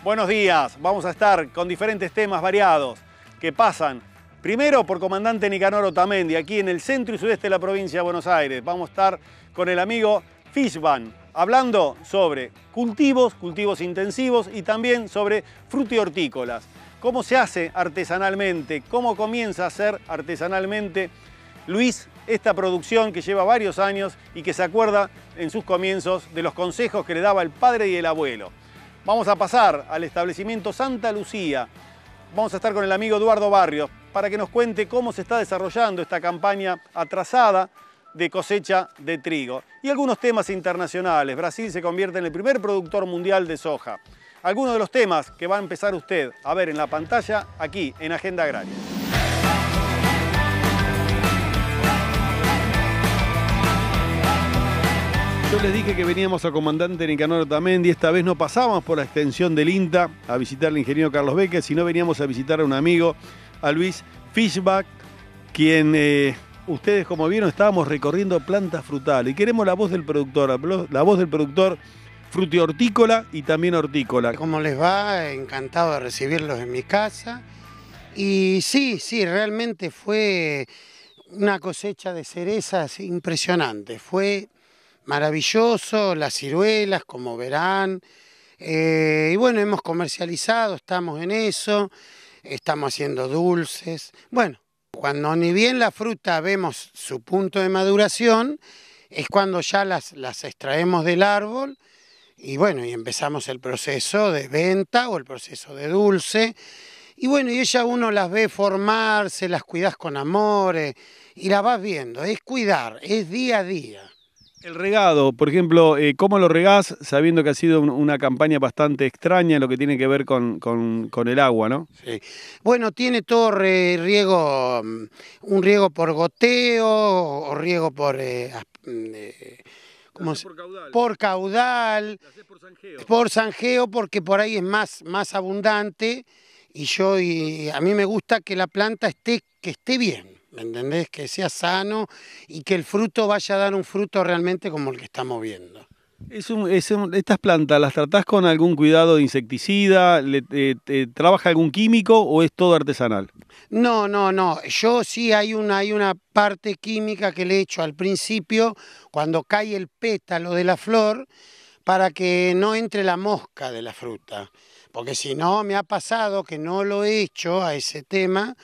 Buenos días, vamos a estar con diferentes temas variados que pasan primero por Comandante Nicanor Otamendi, aquí en el centro y sudeste de la provincia de Buenos Aires. Vamos a estar con el amigo Fishban, hablando sobre cultivos intensivos y también sobre frutihortícolas. Cómo se hace artesanalmente, cómo comienza a hacer artesanalmente Luis esta producción que lleva varios años y que se acuerda en sus comienzos de los consejos que le daba el padre y el abuelo. Vamos a pasar al establecimiento Santa Lucía. Vamos a estar con el amigo Eduardo Barrios para que nos cuente cómo se está desarrollando esta campaña atrasada de cosecha de trigo. Y algunos temas internacionales. Brasil se convierte en el primer productor mundial de soja. Algunos de los temas que va a empezar usted a ver en la pantalla aquí en Agenda Agraria. Yo les dije que veníamos a Comandante Nicanor Otamendi. Esta vez no pasamos por la extensión del INTA a visitar al ingeniero Carlos Becker, sino veníamos a visitar a un amigo, a Luis Fishban, quien ustedes, como vieron, estábamos recorriendo plantas frutales. Y queremos la voz del productor, frutihortícola y también hortícola. ¿Cómo les va? Encantado de recibirlos en mi casa. Y sí, realmente fue una cosecha de cerezas impresionante. Fue maravilloso, las ciruelas, como verán. Y bueno, hemos comercializado, estamos en eso, estamos haciendo dulces. Bueno, cuando ni bien la fruta vemos su punto de maduración, es cuando ya las extraemos del árbol y bueno, y empezamos el proceso de venta o el proceso de dulce. Y bueno, y ella uno las ve formarse, las cuidas con amor y las vas viendo. Es cuidar, es día a día. El regado, por ejemplo, ¿cómo lo regás sabiendo que ha sido una campaña bastante extraña en lo que tiene que ver con el agua, ¿no? Sí. Bueno, tiene todo riego, un riego por goteo o riego por... ¿cómo se? Por caudal. Por zanjeo. Por zanjeo, porque por ahí es más abundante y a mí me gusta que la planta esté bien. ¿Me entendés? Que sea sano y que el fruto vaya a dar un fruto realmente como el que estamos viendo. ¿Estas plantas las tratás con algún cuidado de insecticida? ¿Trabaja algún químico o es todo artesanal? No. Yo sí hay una parte química que le echo al principio cuando cae el pétalo de la flor para que no entre la mosca de la fruta. Porque si no, me ha pasado que no lo he hecho a ese tema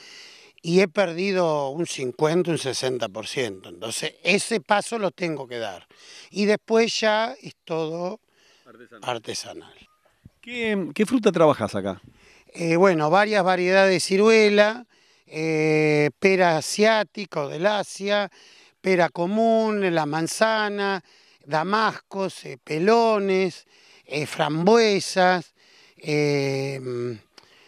y he perdido un 50, un 60%. Entonces, ese paso lo tengo que dar. Y después ya es todo artesanal. ¿Qué fruta trabajas acá? Bueno, varias variedades de ciruela, pera asiática o del Asia, pera común, la manzana, damascos, pelones, frambuesas,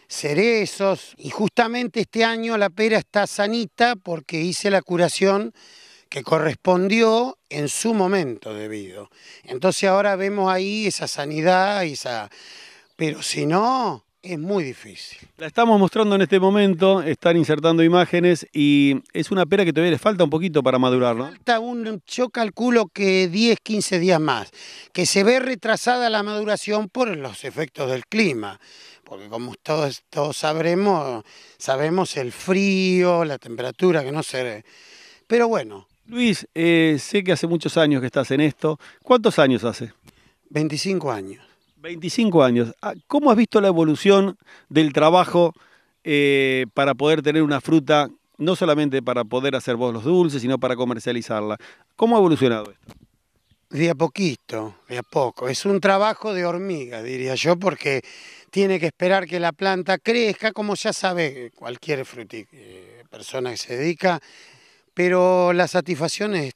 cerezos, y justamente este año la pera está sanita porque hice la curación que correspondió en su momento debido. Entonces ahora vemos ahí esa sanidad, pero si no, es muy difícil. La estamos mostrando en este momento, están insertando imágenes y es una pera que todavía le falta un poquito para madurar, ¿no? Falta yo calculo que 10, 15 días más, que se ve retrasada la maduración por los efectos del clima. Porque como todos sabemos el frío, la temperatura, que no se... Pero bueno. Luis, sé que hace muchos años que estás en esto. ¿Cuántos años hace? 25 años. 25 años. ¿Cómo has visto la evolución del trabajo para poder tener una fruta, no solamente para poder hacer vos los dulces, sino para comercializarla? ¿Cómo ha evolucionado esto? De a poquito, de a poco. Es un trabajo de hormiga, diría yo, porque tiene que esperar que la planta crezca, como ya sabe cualquier persona que se dedica, pero las satisfacciones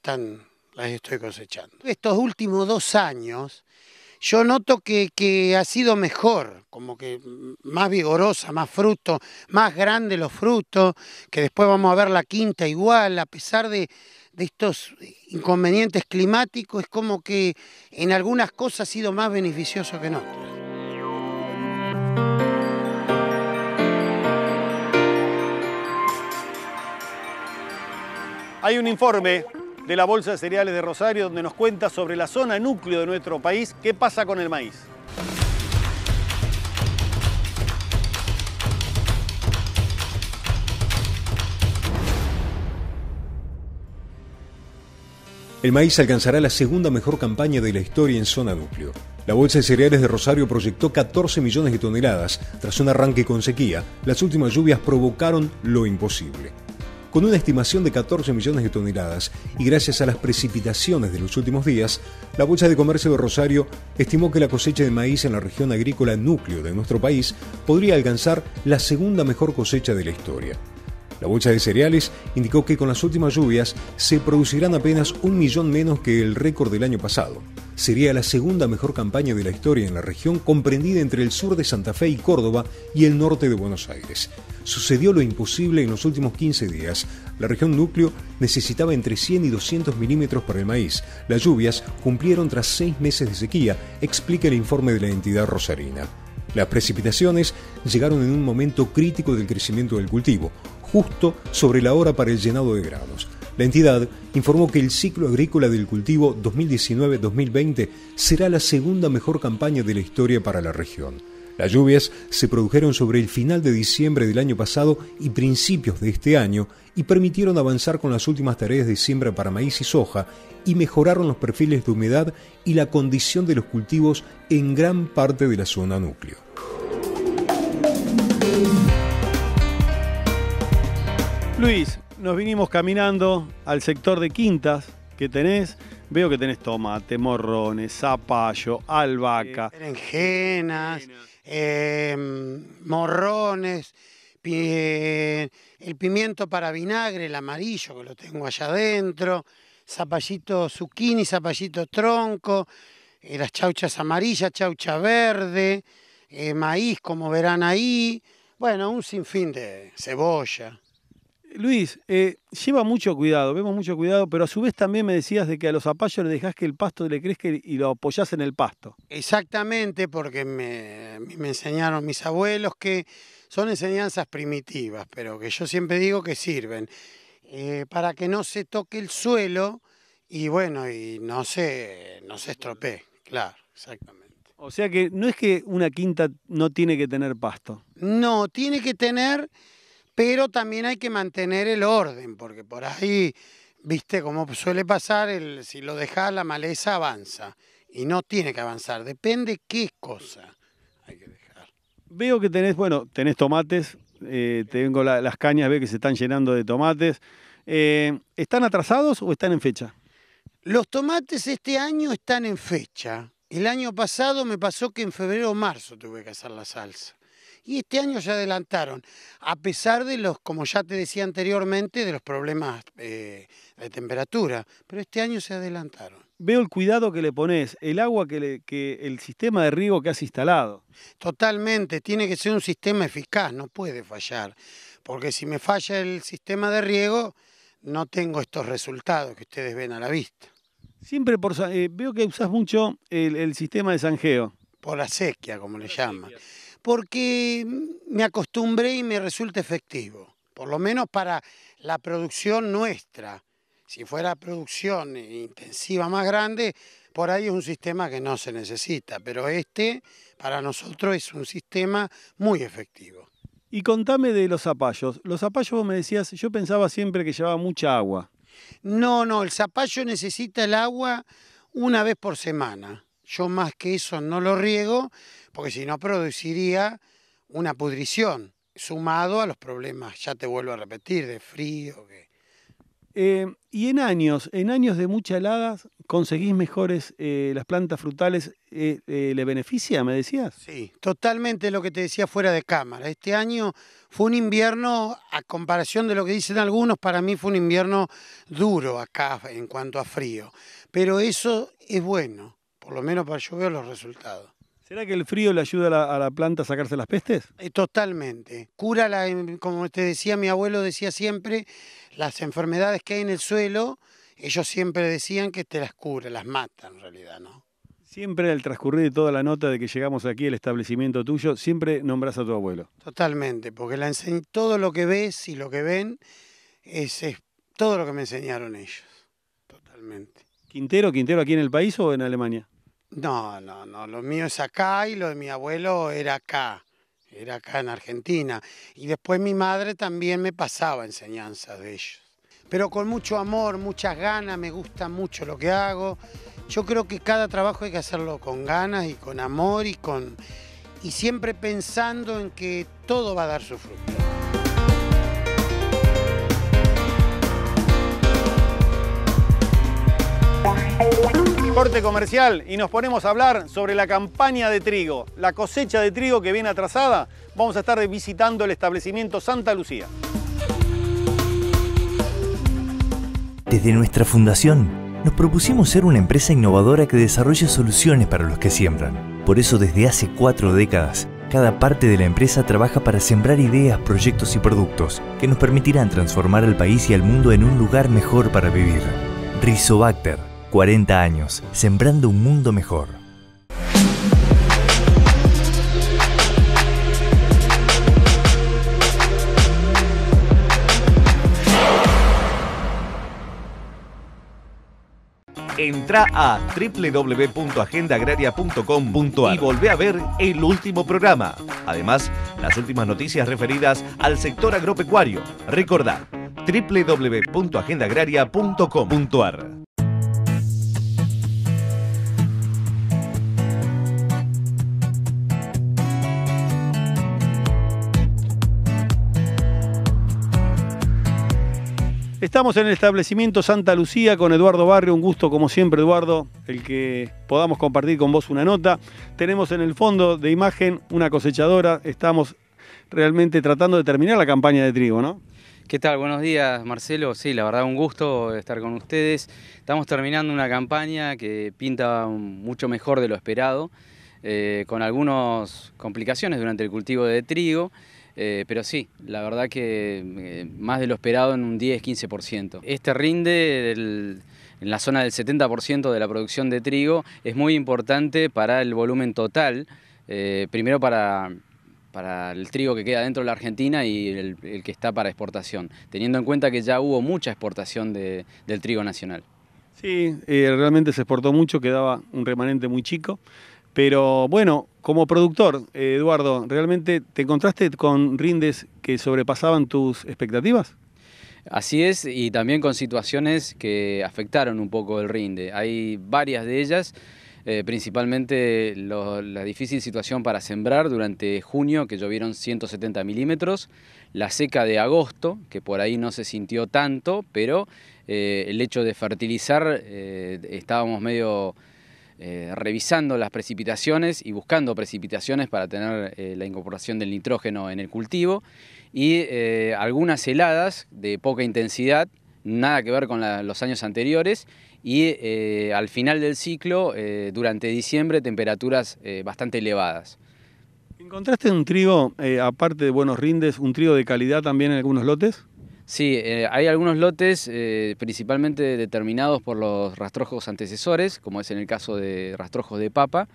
las estoy cosechando. Estos últimos 2 años, yo noto que ha sido mejor, como que más vigorosa, más fruto, más grandes los frutos, que después vamos a ver la quinta igual, a pesar de estos inconvenientes climáticos, es como que en algunas cosas ha sido más beneficioso que en otras. Hay un informe de la Bolsa de Cereales de Rosario donde nos cuenta sobre la zona núcleo de nuestro país, qué pasa con el maíz. El maíz alcanzará la segunda mejor campaña de la historia en zona núcleo. La Bolsa de Cereales de Rosario proyectó 14 millones de toneladas. Tras un arranque con sequía, las últimas lluvias provocaron lo imposible. Con una estimación de 14 millones de toneladas y gracias a las precipitaciones de los últimos días, la Bolsa de Comercio de Rosario estimó que la cosecha de maíz en la región agrícola núcleo de nuestro país podría alcanzar la segunda mejor cosecha de la historia. La Bolsa de Cereales indicó que con las últimas lluvias se producirán apenas 1 millón menos que el récord del año pasado. Sería la segunda mejor campaña de la historia en la región, comprendida entre el sur de Santa Fe y Córdoba y el norte de Buenos Aires. Sucedió lo imposible en los últimos 15 días. La región núcleo necesitaba entre 100 y 200 milímetros para el maíz. Las lluvias cumplieron tras 6 meses de sequía, explica el informe de la entidad rosarina. Las precipitaciones llegaron en un momento crítico del crecimiento del cultivo, justo sobre la hora para el llenado de granos. La entidad informó que el ciclo agrícola del cultivo 2019-2020 será la segunda mejor campaña de la historia para la región. Las lluvias se produjeron sobre el final de diciembre del año pasado y principios de este año y permitieron avanzar con las últimas tareas de siembra para maíz y soja y mejoraron los perfiles de humedad y la condición de los cultivos en gran parte de la zona núcleo. Luis, nos vinimos caminando al sector de quintas que tenés. Veo que tenés tomate, morrones, zapallo, albahaca. Berenjenas, morrones, el pimiento para vinagre, el amarillo que lo tengo allá adentro, zapallito zucchini, zapallito tronco, las chauchas amarillas, chaucha verde, maíz como verán ahí, bueno, un sinfín de cebolla. Luis, lleva mucho cuidado, vemos mucho cuidado, pero a su vez también me decías de que a los zapallos le dejás que el pasto le crezca y lo apoyás en el pasto. Exactamente, porque me enseñaron mis abuelos que son enseñanzas primitivas, pero que yo siempre digo que sirven para que no se toque el suelo y bueno, y no se estropee, claro, exactamente. O sea que no es que una quinta no tiene que tener pasto. No, tiene que tener, pero también hay que mantener el orden, porque por ahí, viste, como suele pasar, si lo dejas la maleza avanza y no tiene que avanzar, depende qué cosa hay que dejar. Veo que tenés, bueno, tenés tomates, tengo las cañas, veo que se están llenando de tomates. ¿Están atrasados o están en fecha? Los tomates este año están en fecha. El año pasado me pasó que en febrero o marzo tuve que hacer la salsa. Y este año se adelantaron, a pesar de los, como ya te decía anteriormente, de los problemas de temperatura. Pero este año se adelantaron. Veo el cuidado que le pones, el agua que el sistema de riego que has instalado. Totalmente, tiene que ser un sistema eficaz, no puede fallar. Porque si me falla el sistema de riego, no tengo estos resultados que ustedes ven a la vista. Siempre veo que usás mucho el sistema de zanjeo. Por la sequía, como le llaman. Porque me acostumbré y me resulta efectivo, por lo menos para la producción nuestra. Si fuera producción intensiva más grande, por ahí es un sistema que no se necesita, pero para nosotros es un sistema muy efectivo. Y contame de los zapallos. Los zapallos vos me decías, yo pensaba siempre que llevaba mucha agua. No, el zapallo necesita el agua una vez por semana. Yo más que eso no lo riego, porque si no produciría una pudrición, sumado a los problemas, ya te vuelvo a repetir, de frío. Y en años de mucha helada, ¿conseguís mejores las plantas frutales? ¿Le beneficia, me decías? Sí, totalmente lo que te decía fuera de cámara. Este año fue un invierno, a comparación de lo que dicen algunos, para mí fue un invierno duro acá en cuanto a frío. Pero eso es bueno, por lo menos para yo veo los resultados. ¿Será que el frío le ayuda a la planta a sacarse las pestes? Totalmente. Cura, como te decía, mi abuelo decía siempre, las enfermedades que hay en el suelo, ellos siempre decían que te las cura, las mata en realidad, ¿no? Siempre al transcurrir de toda la nota de que llegamos aquí al establecimiento tuyo, siempre nombrás a tu abuelo. Totalmente, porque todo lo que ves y lo que ven es todo lo que me enseñaron ellos. Totalmente. ¿Quintero aquí en el país o en Alemania? No, lo mío es acá y lo de mi abuelo era acá en Argentina. Y después mi madre también me pasaba enseñanzas de ellos. pero con mucho amor, muchas ganas, me gusta mucho lo que hago. Yo creo que cada trabajo hay que hacerlo con ganas y con amor y siempre pensando en que todo va a dar su fruto. Corte comercial y nos ponemos a hablar sobre la campaña de trigo, la cosecha de trigo que viene atrasada. Vamos a estar visitando el establecimiento Santa Lucía. Desde nuestra fundación, nos propusimos ser una empresa innovadora que desarrolle soluciones para los que siembran. Por eso, desde hace 4 décadas, cada parte de la empresa trabaja para sembrar ideas, proyectos y productos que nos permitirán transformar al país y al mundo en un lugar mejor para vivir. Rizobacter, 40 años, sembrando un mundo mejor. Entra a www.agendaagraria.com.ar y volvé a ver el último programa. Además, las últimas noticias referidas al sector agropecuario. Recordá, www.agendaagraria.com.ar. Estamos en el establecimiento Santa Lucía con Eduardo Barrio. Un gusto, como siempre, Eduardo, el que podamos compartir con vos una nota. Tenemos en el fondo de imagen una cosechadora. Estamos realmente tratando de terminar la campaña de trigo, ¿no? ¿Qué tal? Buenos días, Marcelo. Sí, la verdad, un gusto estar con ustedes. Estamos terminando una campaña que pinta mucho mejor de lo esperado, con algunas complicaciones durante el cultivo de trigo. Pero sí, la verdad que más de lo esperado en un 10-15%. Este rinde en la zona del 70% de la producción de trigo es muy importante para el volumen total, primero para el trigo que queda dentro de la Argentina y el que está para exportación, teniendo en cuenta que ya hubo mucha exportación del trigo nacional. Sí, realmente se exportó mucho, quedaba un remanente muy chico. Pero bueno, como productor, Eduardo, ¿realmente te encontraste con rindes que sobrepasaban tus expectativas? Así es, y también con situaciones que afectaron un poco el rinde. Hay varias de ellas, principalmente la difícil situación para sembrar durante junio, que llovieron 170 milímetros, la seca de agosto, que por ahí no se sintió tanto, pero el hecho de fertilizar, estábamos medio revisando las precipitaciones y buscando precipitaciones para tener la incorporación del nitrógeno en el cultivo, y algunas heladas de poca intensidad, nada que ver con los años anteriores, y al final del ciclo, durante diciembre, temperaturas bastante elevadas. ¿Encontraste un trigo, aparte de buenos rindes, un trigo de calidad también en algunos lotes? Sí, hay algunos lotes principalmente determinados por los rastrojos antecesores, como es en el caso de rastrojos de papa,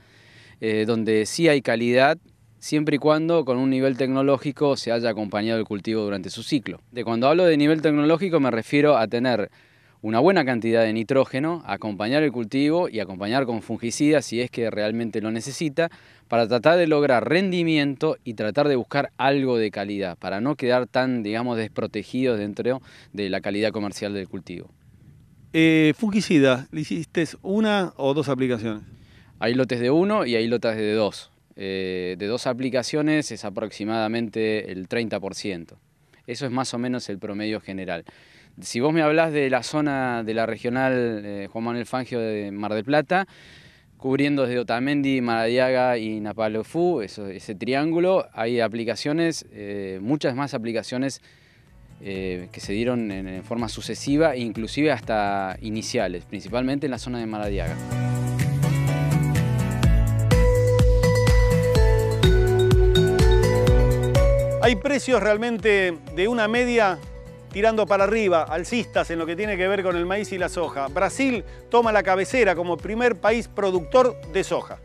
donde sí hay calidad, siempre y cuando con un nivel tecnológico se haya acompañado el cultivo durante su ciclo. Cuando hablo de nivel tecnológico me refiero a tener una buena cantidad de nitrógeno, acompañar el cultivo y acompañar con fungicidas si es que realmente lo necesita, para tratar de lograr rendimiento y tratar de buscar algo de calidad, para no quedar tan, digamos, desprotegidos dentro de la calidad comercial del cultivo. ¿Fungicida, le hiciste una o dos aplicaciones? Hay lotes de 1 y hay lotes de 2. De 2 aplicaciones es aproximadamente el 30%. Eso es más o menos el promedio general. Si vos me hablás de la zona de la regional Juan Manuel Fangio de Mar del Plata, cubriendo desde Otamendi, Maradiaga y Napalofú, ese triángulo, hay aplicaciones, muchas más aplicaciones que se dieron en forma sucesiva, inclusive hasta iniciales, principalmente en la zona de Maradiaga. Hay precios realmente de una media tirando para arriba, alcistas en lo que tiene que ver con el maíz y la soja. Brasil toma la cabecera como primer país productor de soja.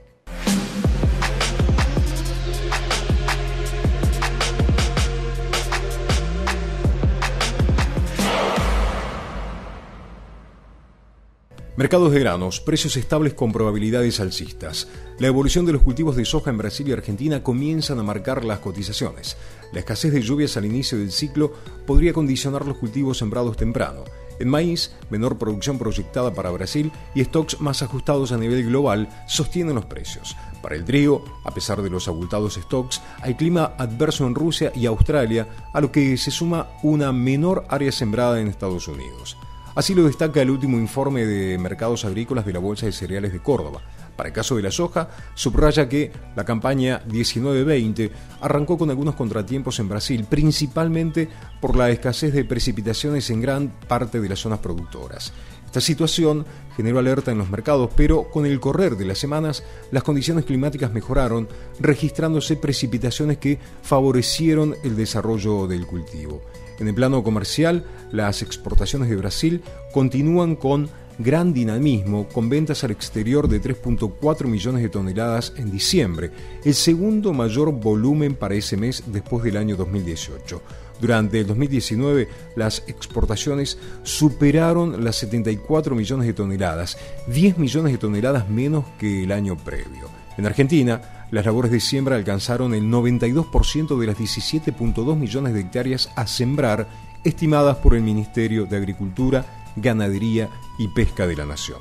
Mercados de granos, precios estables con probabilidades alcistas. La evolución de los cultivos de soja en Brasil y Argentina comienzan a marcar las cotizaciones. La escasez de lluvias al inicio del ciclo podría condicionar los cultivos sembrados temprano. En maíz, menor producción proyectada para Brasil y stocks más ajustados a nivel global sostienen los precios. Para el trigo, a pesar de los abultados stocks, hay clima adverso en Rusia y Australia, a lo que se suma una menor área sembrada en Estados Unidos. Así lo destaca el último informe de mercados agrícolas de la Bolsa de Cereales de Córdoba. Para el caso de la soja, subraya que la campaña 19-20 arrancó con algunos contratiempos en Brasil, principalmente por la escasez de precipitaciones en gran parte de las zonas productoras. Esta situación generó alerta en los mercados, pero con el correr de las semanas, las condiciones climáticas mejoraron, registrándose precipitaciones que favorecieron el desarrollo del cultivo. En el plano comercial, las exportaciones de Brasil continúan con gran dinamismo, con ventas al exterior de 3.4 millones de toneladas en diciembre, el segundo mayor volumen para ese mes después del año 2018. Durante el 2019, las exportaciones superaron las 74 millones de toneladas, 10 millones de toneladas menos que el año previo. En Argentina, las labores de siembra alcanzaron el 92% de las 17.2 millones de hectáreas a sembrar, estimadas por el Ministerio de Agricultura, Ganadería y Pesca de la Nación.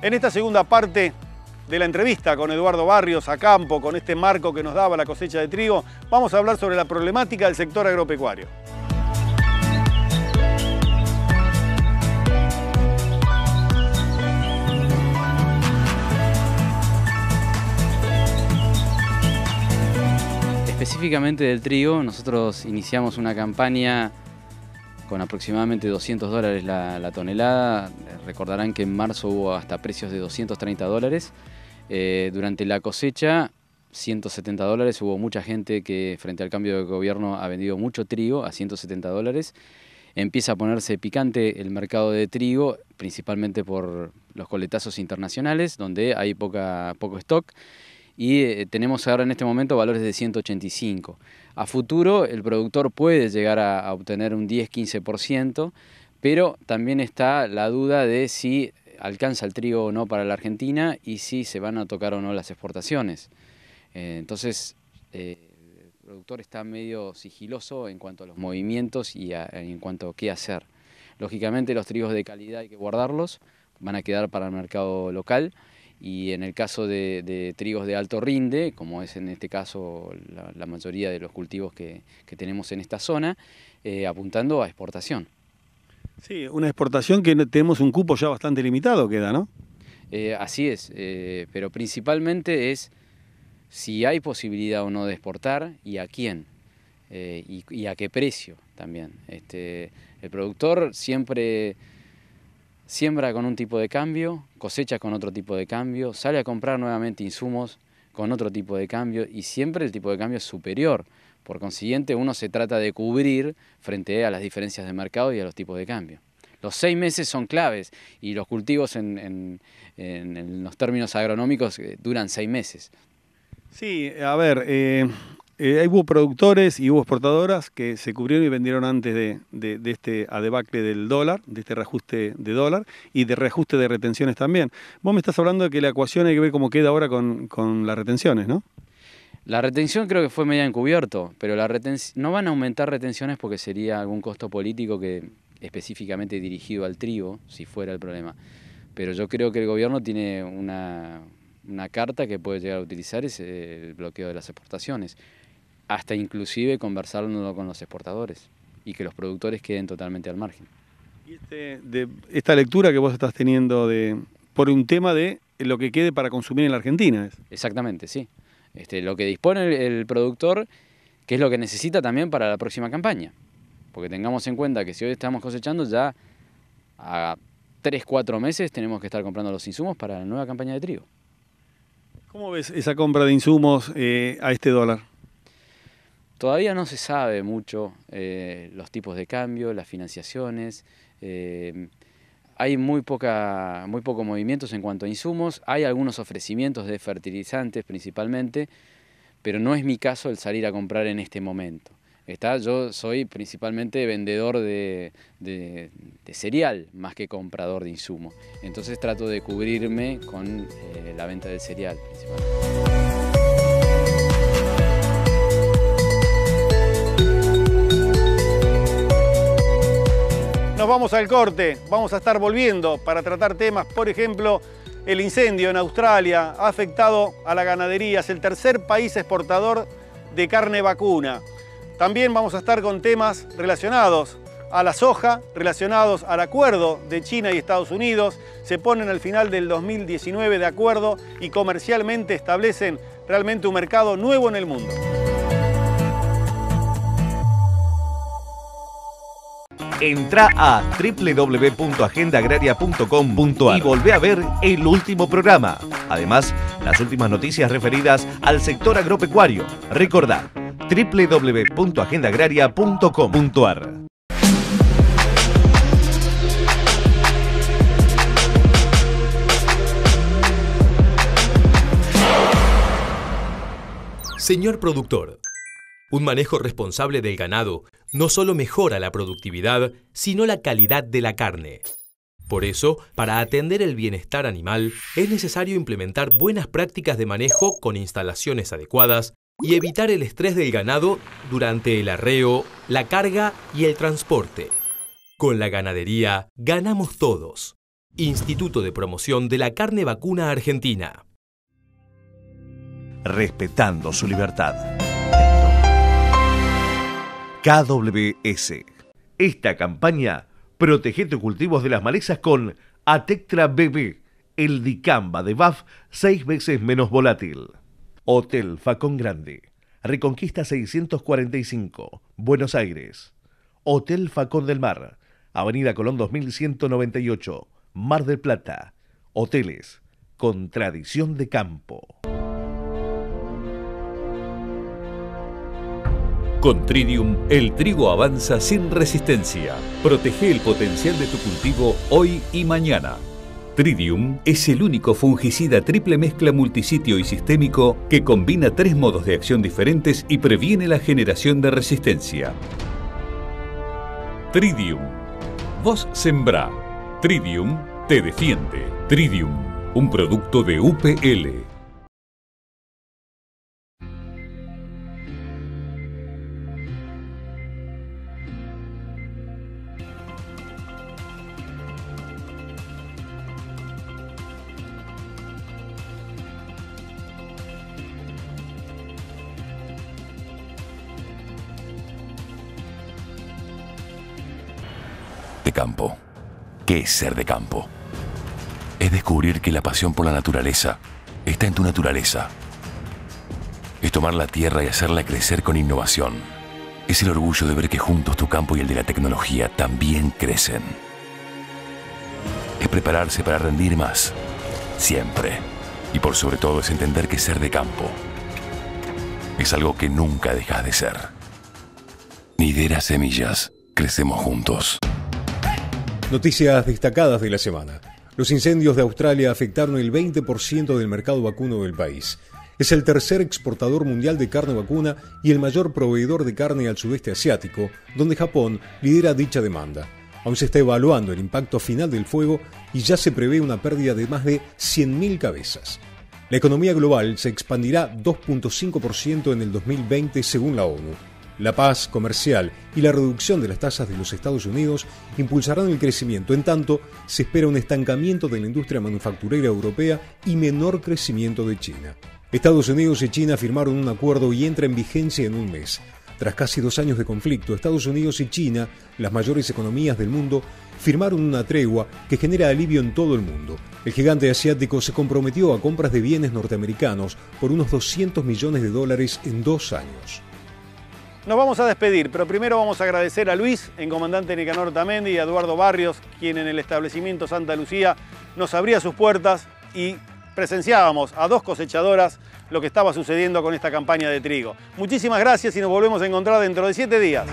En esta segunda parte de la entrevista con Eduardo Barrios a campo, con este marco que nos daba la cosecha de trigo, vamos a hablar sobre la problemática del sector agropecuario. Específicamente del trigo, nosotros iniciamos una campaña con aproximadamente $200 la tonelada. Recordarán que en marzo hubo hasta precios de $230. Durante la cosecha, $170. Hubo mucha gente que frente al cambio de gobierno ha vendido mucho trigo a $170. Empieza a ponerse picante el mercado de trigo, principalmente por los coletazos internacionales, donde hay poco stock. Y tenemos ahora en este momento valores de 185. A futuro el productor puede llegar a obtener un 10-15%, pero también está la duda de si alcanza el trigo o no para la Argentina y si se van a tocar o no las exportaciones. Entonces el productor está medio sigiloso en cuanto a los movimientos y en cuanto a qué hacer. Lógicamente los trigos de calidad hay que guardarlos, van a quedar para el mercado local. Y en el caso de trigos de alto rinde, como es en este caso la mayoría de los cultivos que tenemos en esta zona, apuntando a exportación. Sí, una exportación que tenemos un cupo ya bastante limitado queda, ¿no? Así es, pero principalmente es si hay posibilidad o no de exportar y a quién, y a qué precio también. El productor siempre siembra con un tipo de cambio, cosecha con otro tipo de cambio, sale a comprar nuevamente insumos con otro tipo de cambio y siempre el tipo de cambio es superior. Por consiguiente, uno se trata de cubrir frente a las diferencias de mercado y a los tipos de cambio. Los 6 meses son claves y los cultivos en los términos agronómicos duran 6 meses. Sí, a ver, hubo productores y hubo exportadoras que se cubrieron y vendieron antes de este adebacle del dólar, de este reajuste de dólar y de reajuste de retenciones también. Vos me estás hablando de que la ecuación hay que ver cómo queda ahora con las retenciones, ¿no? La retención creo que fue media encubierto, pero no van a aumentar retenciones porque sería algún costo político que específicamente dirigido al trigo, si fuera el problema. Pero yo creo que el gobierno tiene una carta que puede llegar a utilizar, es el bloqueo de las exportaciones. Hasta inclusive conversándolo con los exportadores y que los productores queden totalmente al margen. Y esta lectura que vos estás teniendo por un tema de lo que quede para consumir en la Argentina. ¿Es? Exactamente, sí. Lo que dispone el productor, que es lo que necesita también para la próxima campaña. Porque tengamos en cuenta que si hoy estamos cosechando, ya a 3-4 meses tenemos que estar comprando los insumos para la nueva campaña de trigo. ¿Cómo ves esa compra de insumos a este dólar? Todavía no se sabe mucho los tipos de cambio, las financiaciones. Hay muy poco movimientos en cuanto a insumos. Hay algunos ofrecimientos de fertilizantes principalmente, pero no es mi caso el salir a comprar en este momento. Yo soy principalmente vendedor de cereal más que comprador de insumo. Entonces trato de cubrirme con la venta del cereal principalmente. Nos vamos al corte, vamos a estar volviendo para tratar temas, por ejemplo, el incendio en Australia ha afectado a la ganadería, es el tercer país exportador de carne vacuna. También vamos a estar con temas relacionados a la soja, relacionados al acuerdo de China y Estados Unidos. Se ponen al final del 2019 de acuerdo y comercialmente establecen realmente un mercado nuevo en el mundo. Entra a www.agendaagraria.com.ar y volvé a ver el último programa. Además, las últimas noticias referidas al sector agropecuario. Recordá, www.agendaagraria.com.ar. Señor productor, un manejo responsable del ganado no solo mejora la productividad, sino la calidad de la carne. Por eso, para atender el bienestar animal, es necesario implementar buenas prácticas de manejo con instalaciones adecuadas y evitar el estrés del ganado durante el arreo, la carga y el transporte. Con la ganadería, ganamos todos. Instituto de Promoción de la Carne Vacuna Argentina. Respetando su libertad. KWS. Esta campaña protege tus cultivos de las malezas con Atectra BB, el dicamba de BAF 6 veces menos volátil. Hotel Facón Grande, Reconquista 645, Buenos Aires. Hotel Facón del Mar, Avenida Colón 2198, Mar del Plata. Hoteles con tradición de campo. Con Tridium, el trigo avanza sin resistencia. Protege el potencial de tu cultivo hoy y mañana. Tridium es el único fungicida triple mezcla multisitio y sistémico que combina 3 modos de acción diferentes y previene la generación de resistencia. Tridium. Vos sembrá. Tridium te defiende. Tridium, un producto de UPL. De campo. ¿Qué es ser de campo? Es descubrir que la pasión por la naturaleza está en tu naturaleza. Es tomar la tierra y hacerla crecer con innovación. Es el orgullo de ver que juntos tu campo y el de la tecnología también crecen. Es prepararse para rendir más, siempre. Y por sobre todo es entender que ser de campo es algo que nunca dejas de ser. Nidera Semillas, crecemos juntos. Noticias destacadas de la semana. Los incendios de Australia afectaron el 20% del mercado vacuno del país. Es el tercer exportador mundial de carne vacuna y el mayor proveedor de carne al sudeste asiático, donde Japón lidera dicha demanda. Aún se está evaluando el impacto final del fuego y ya se prevé una pérdida de más de 100.000 cabezas. La economía global se expandirá 2.5% en el 2020 según la ONU. La paz comercial y la reducción de las tasas de los Estados Unidos impulsarán el crecimiento. En tanto, se espera un estancamiento de la industria manufacturera europea y menor crecimiento de China. Estados Unidos y China firmaron un acuerdo y entra en vigencia en un mes. Tras casi 2 años de conflicto, Estados Unidos y China, las mayores economías del mundo, firmaron una tregua que genera alivio en todo el mundo. El gigante asiático se comprometió a compras de bienes norteamericanos por unos $200 millones en 2 años. Nos vamos a despedir, pero primero vamos a agradecer a Luis, en comandante Nicanor Otamendi, y a Eduardo Barrios, quien en el establecimiento Santa Lucía nos abría sus puertas y presenciábamos a 2 cosechadoras lo que estaba sucediendo con esta campaña de trigo. Muchísimas gracias y nos volvemos a encontrar dentro de 7 días.